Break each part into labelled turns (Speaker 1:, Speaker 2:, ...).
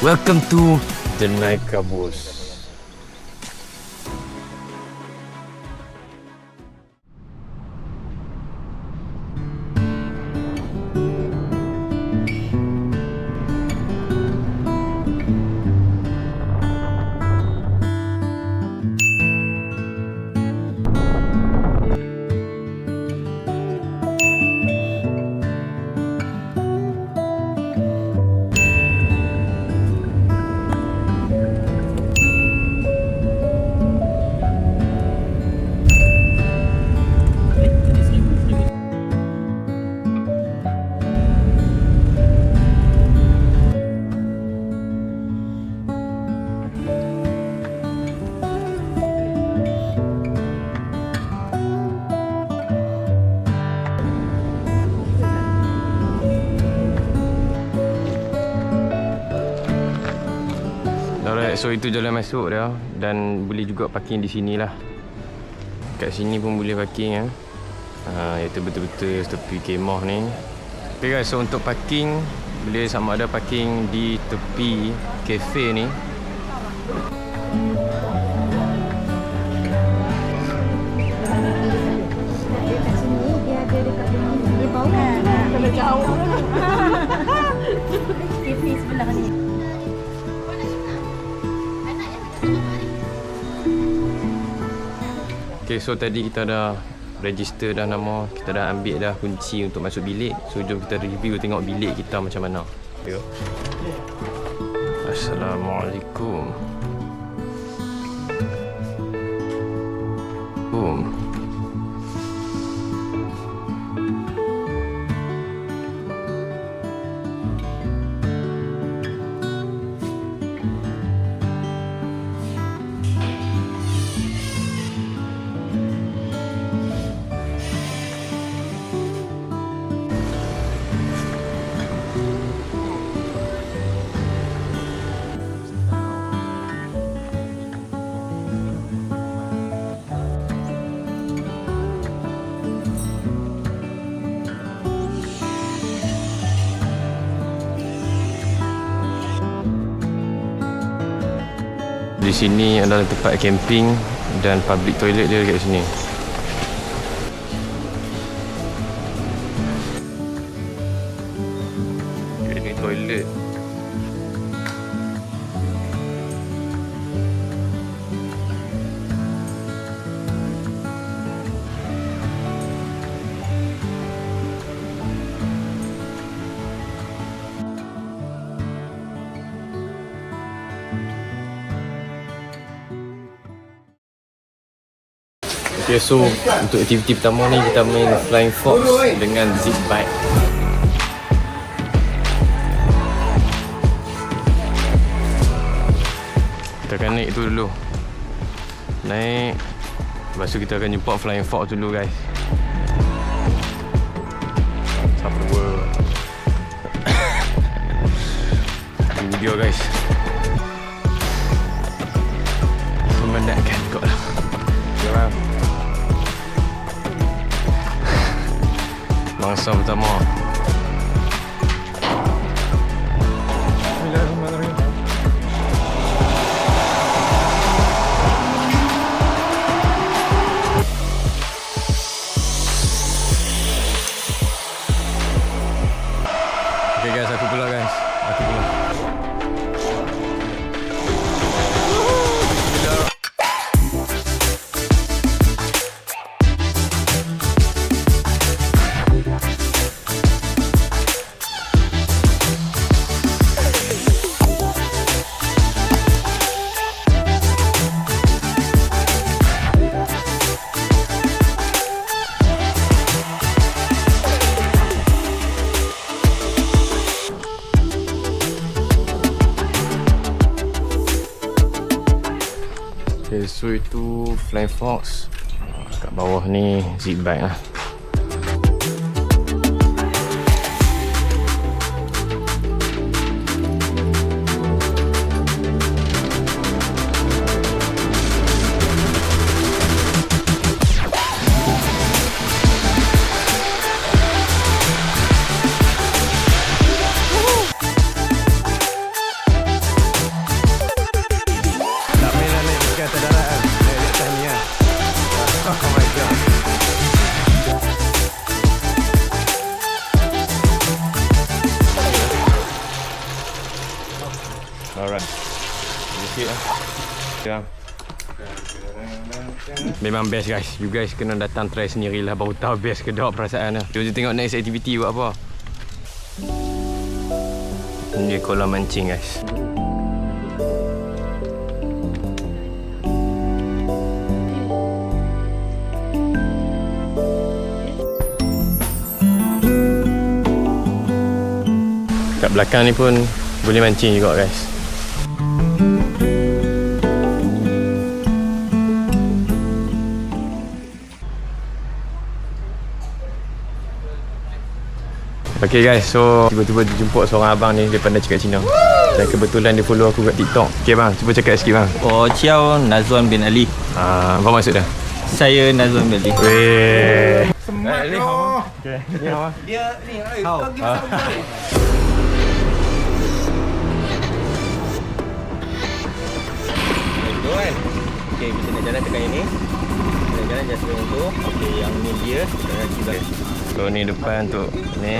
Speaker 1: Welcome to the Naikabos. Alright, so itu jalan masuk dia dan boleh juga parking di sini lah. Kat sini pun boleh parking ya. Iaitu betul-betul tepi kemah ni. Okay guys, so untuk parking boleh sama ada parking di tepi kafe ni. Okay, so tadi kita dah register dah nama, kita dah ambil dah kunci untuk masuk bilik. So jom kita review tengok bilik kita macam mana. Yo. Assalamualaikum. Boom. Di sini adalah tempat camping dan public toilet dia dekat sini. Ini toilet. Okay, so untuk aktiviti pertama ni kita main Flying Fox dengan zip bike. Kita akan naik tu dulu. Naik. Lepas tu kita akan jumpa Flying Fox dulu guys. Sampai world. Video guys. Memenatkan kot lah. Jalan. Mangsa pertama. Bismillahirrahmanirrahim. Okay guys, aku pula guys. Aku pula. Okay, so itu Flying Fox. Kat bawah ni zip bike lah. Alright. Sikit lah. Ya. Memang best guys. You guys kena datang try sendirilah, baru tahu best ke tak perasaan lah. Jom tengok next activity buat apa. Ini kolam mancing guys. Kat belakang ni pun boleh mancing juga guys. Okay guys, so tiba-tiba dijemput seorang abang ni, dia pandai cakap Cina. Dan kebetulan dia follow aku kat TikTok. Okay bang, cuba cakap sikit bang.
Speaker 2: Oh, ciao, Nazwan bin Ali.
Speaker 1: Apa maksud dia?
Speaker 2: Saya Nazwan bin Ali.
Speaker 1: Weh.
Speaker 3: Semat
Speaker 1: ni
Speaker 3: loh.
Speaker 1: Okay. Ni hao.
Speaker 3: Dia ni, kau give us a
Speaker 2: Itu kan. Okey, kita nak jalan tekan ini. Kita nak jalan just tu. Okey, yang ni dia, kita nak kira.
Speaker 1: So ni depan untuk ni,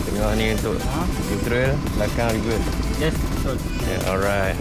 Speaker 1: tengah ni untuk neutral, belakang reverse.
Speaker 2: Yes, betul.
Speaker 1: Yeah, alright.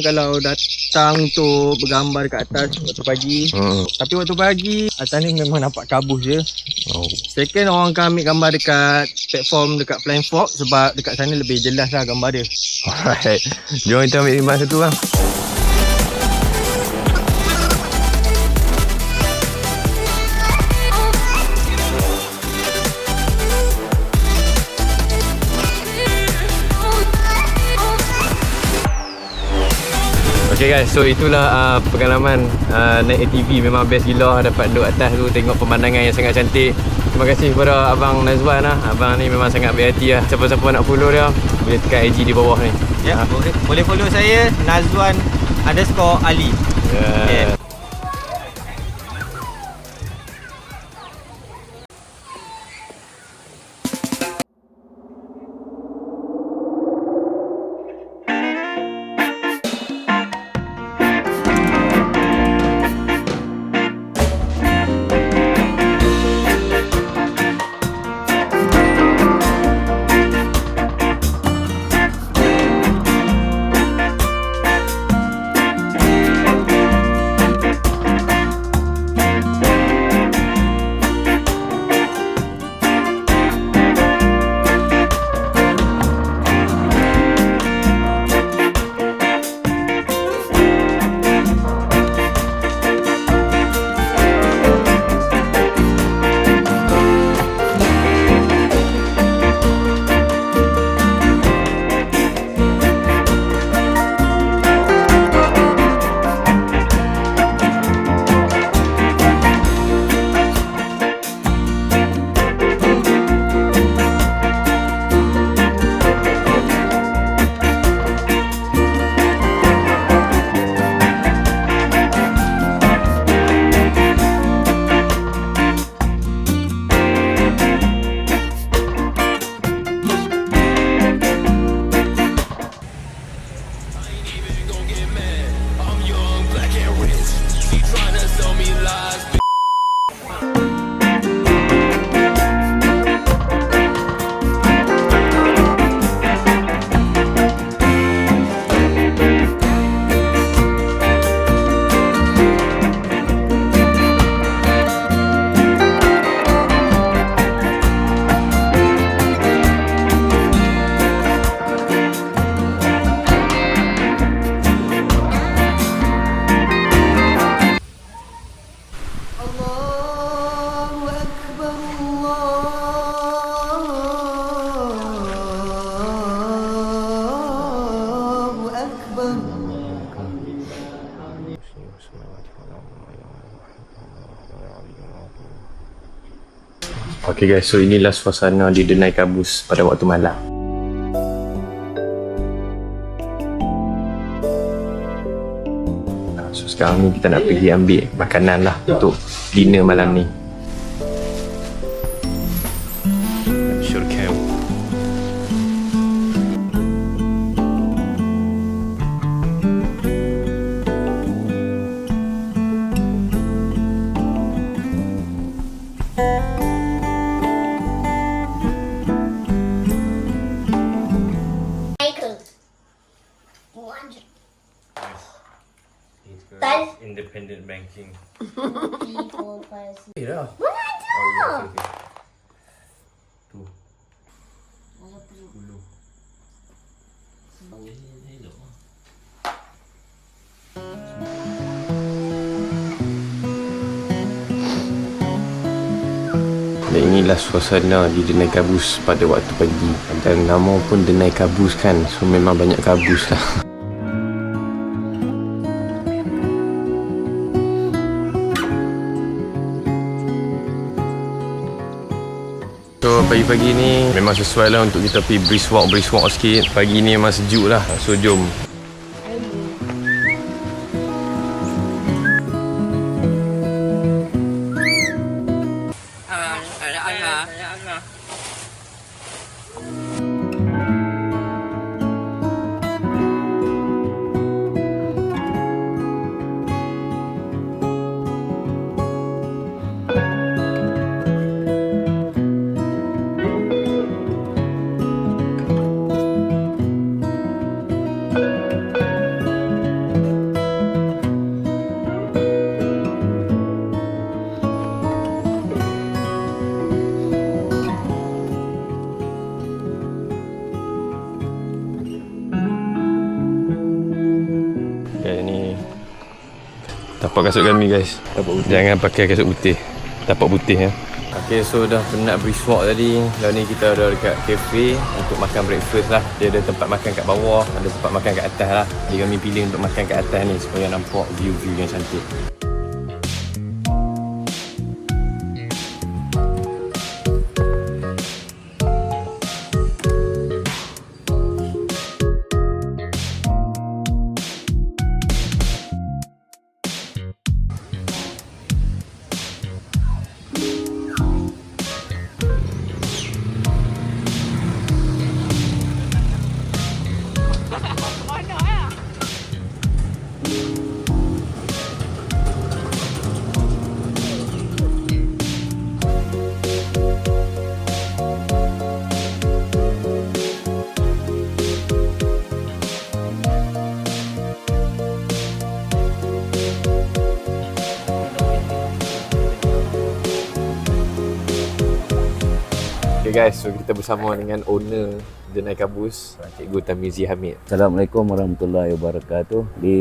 Speaker 2: Kalau datang untuk bergambar kat atas waktu pagi. Tapi waktu pagi atas ni memang nampak kabus je. Second, orang akan ambil gambar dekat platform dekat Flying Fox sebab dekat sana lebih jelas lah gambar dia.
Speaker 1: Alright. Jom kita ambil gambar satu bang. Okay guys, so itulah pengalaman naik ATV. Memang best gila dapat duduk atas tu, tengok pemandangan yang sangat cantik. Terima kasih kepada Abang Nazwan lah. Abang ni memang sangat berhati lah. Siapa-siapa nak follow dia, boleh tekan IG di bawah ni.
Speaker 2: Ya, boleh follow saya Nazwan_Ali.
Speaker 1: Yeah. Okay guys, so inilah suasana di Denai Kabus pada waktu malam. So sekarang ni kita nak pergi ambil makanan lah untuk dinner malam ni. Sure camp. Independent banking. Dah.
Speaker 4: Mana ada?
Speaker 1: Tu. 10. Dan inilah suasana di Denai Kabus pada waktu pagi. Dan nama pun Denai Kabus kan, so memang banyak kabus lah. So pagi-pagi ni memang sesuai lah untuk kita pergi brisk walk sikit. Pagi ni memang sejuk lah, so jom. Tapak kasut kami guys. Jangan pakai kasut putih. Tapak putih ya. Okay, so dah penat brisk walk tadi. Lalu ni kita dah dekat cafe untuk makan breakfast lah. Dia ada tempat makan kat bawah, ada tempat makan kat atas lah. Jadi kami pilih untuk makan kat atas ni supaya nampak view-view yang cantik. Okay guys, so kita bersama dengan owner Denai Kabus, Cikgu Tamizi Hamid.
Speaker 5: Assalamualaikum warahmatullahi wabarakatuh. Di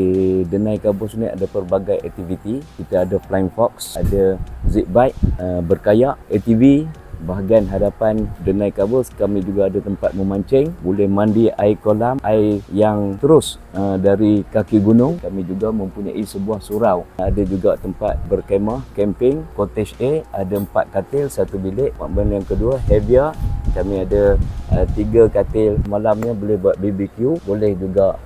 Speaker 5: Denai Kabus ni ada pelbagai aktiviti. Kita ada flying fox, ada zip bike, berkayak, ATV. Bahagian hadapan Denai Kabus kami juga ada tempat memancing, boleh mandi air kolam, air yang terus dari kaki gunung. Kami juga mempunyai sebuah surau. Ada juga tempat berkemah, camping, cottage A, ada 4 katil, 1 bilik. Dan yang kedua, heavier. Kami ada 3 katil. Malamnya boleh buat BBQ, boleh juga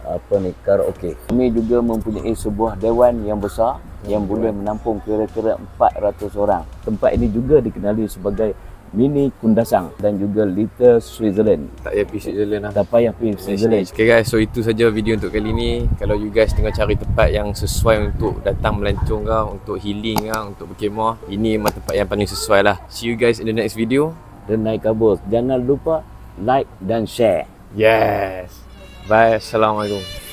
Speaker 5: karaoke. Kami juga mempunyai sebuah dewan yang besar yang boleh menampung kira-kira 400 orang. Tempat ini juga dikenali sebagai Mini Kundasang dan juga Little Switzerland.
Speaker 1: Tak payah pergi Switzerland lah.
Speaker 5: Tak payah pergi Switzerland.
Speaker 1: Okay guys, so itu saja video untuk kali ni. Kalau you guys tengah cari tempat yang sesuai untuk datang melancong ke, untuk healing ke, untuk berkemah, ini memang tempat yang paling sesuai lah. See you guys in the next video.
Speaker 5: Denai Kabus. Jangan lupa like dan share.
Speaker 1: Yes. Bye. Assalamualaikum.